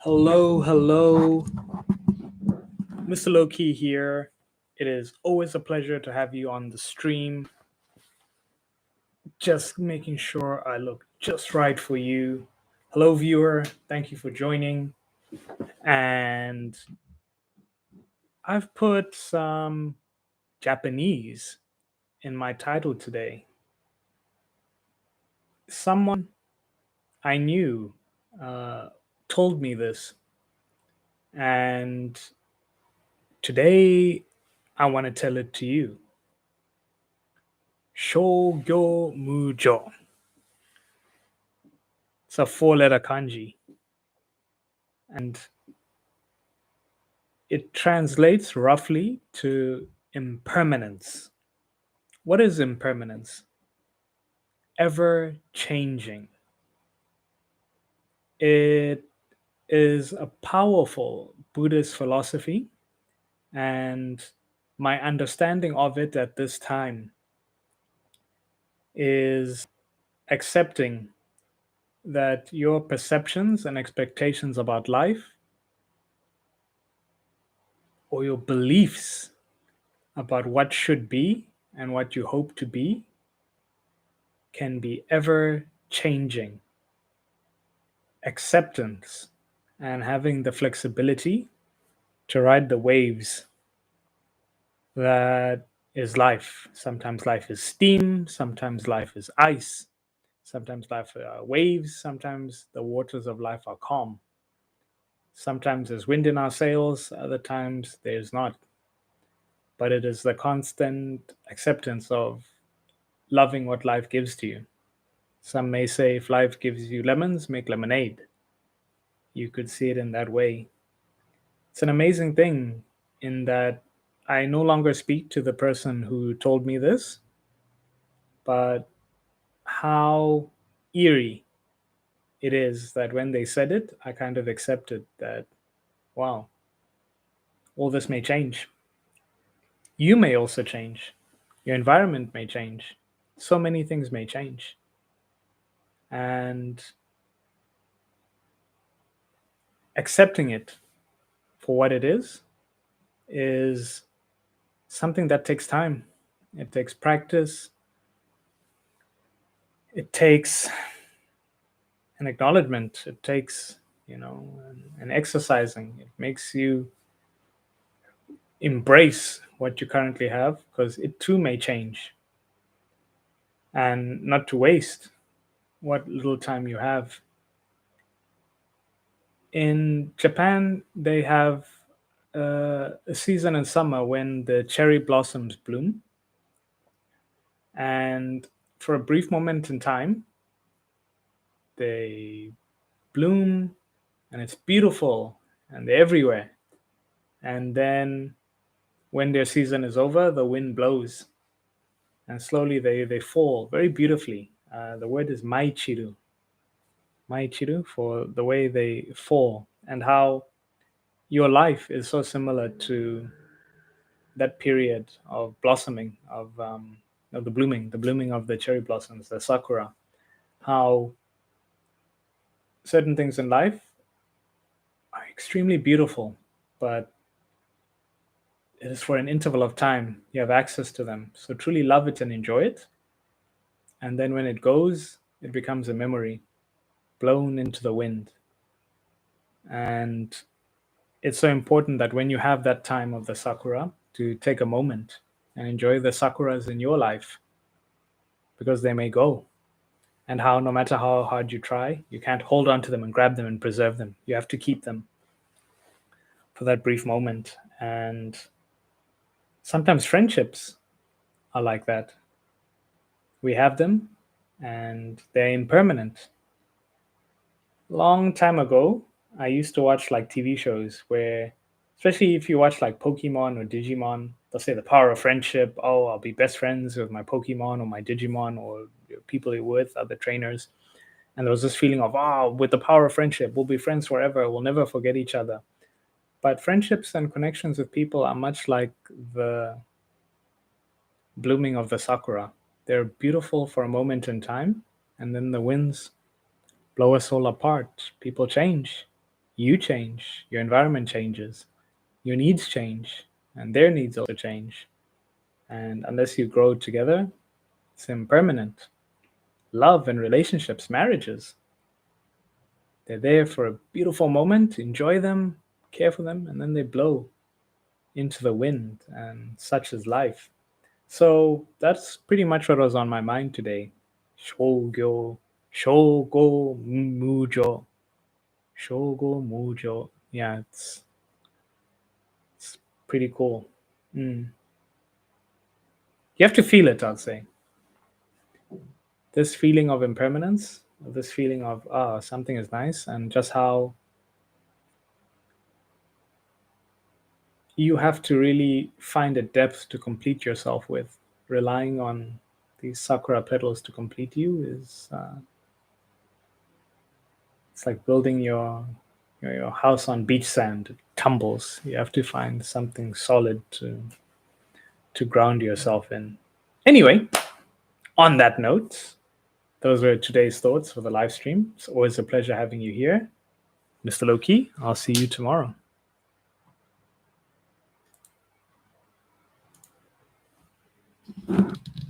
Hello, hello. Mr. Lowkey here. It is always a pleasure to have you on the stream. Just making sure I look just right for you. Hello, viewer. Thank you for joining. And I've put some Japanese in my title today. Someone I knew uh, told me this. And today I want to tell it to you. 諸行無常. It's a four-letter kanji, and it translates roughly to impermanence. What is impermanence? Ever changing. It is a powerful Buddhist philosophy, and my understanding of it at this time is accepting that your perceptions and expectations about life, or your beliefs about what should be and what you hope to be, can be ever changing. Acceptance and having the flexibility to ride the waves that is life. Sometimes life is steam, sometimes life is ice, sometimes life are waves, sometimes the waters of life are calm. Sometimes there's wind in our sails, other times there's not. But it is the constant acceptance of loving what life gives to you. Some may say if life gives you lemons, make lemonade. You could see it in that way. It's an amazing thing in that I no longer speak to the person who told me this, but how eerie it is that when they said it, I kind of accepted that, wow, all this may change. You may also change. Your environment may change. So many things may change. And accepting it for what it is something that takes time. It takes practice. It takes an acknowledgement. It takes, an exercising. It makes you embrace what you currently have because it too may change, and not to waste what little time you have. In Japan, they have a season in summer when the cherry blossoms bloom. And for a brief moment in time, they bloom and it's beautiful and they're everywhere. And then when their season is over, the wind blows and slowly they fall very beautifully. The word is maichiru for the way they fall, and how your life is so similar to that period of blossoming of the blooming of the cherry blossoms, the sakura. How certain things in life are extremely beautiful, but it is for an interval of time you have access to them. So truly love it and enjoy it. And then when it goes, it becomes a memory blown into the wind. And it's so important that when you have that time of the sakura, to take a moment and enjoy the sakuras in your life because they may go. And how, no matter how hard you try, you can't hold on to them and grab them and preserve them. You have to keep them for that brief moment. And sometimes friendships are like that. We have them and they're impermanent. Long time ago, I used to watch like TV shows where, especially if you watch like Pokemon or Digimon, they'll say the power of friendship. Oh, I'll be best friends with my Pokemon or my Digimon or people you're with, other trainers. And there was this feeling of, oh, with the power of friendship, we'll be friends forever. We'll never forget each other. But friendships and connections with people are much like the blooming of the sakura. They're beautiful for a moment in time, and then the winds blow us all apart. People change. you change, your environment changes, your needs change, and their needs also change. And unless you grow together, it's impermanent. Love and relationships, marriages, they're there for a beautiful moment, enjoy them, care for them, and then they blow into the wind. And such is life. So that's pretty much what was on my mind today. Shogyo, shogo mujo, shogo mujo. Yeah, it's pretty cool. Mm. You have to feel it, I'd say. This feeling of impermanence, this feeling of something is nice, and just how you have to really find a depth to complete yourself with. Relying on these sakura petals to complete you is it's like building your house on beach sand. It tumbles. You have to find something solid to ground yourself in. Anyway, on that note, those were today's thoughts for the live stream. It's always a pleasure having you here, Mr. Lowkey. I'll see you tomorrow.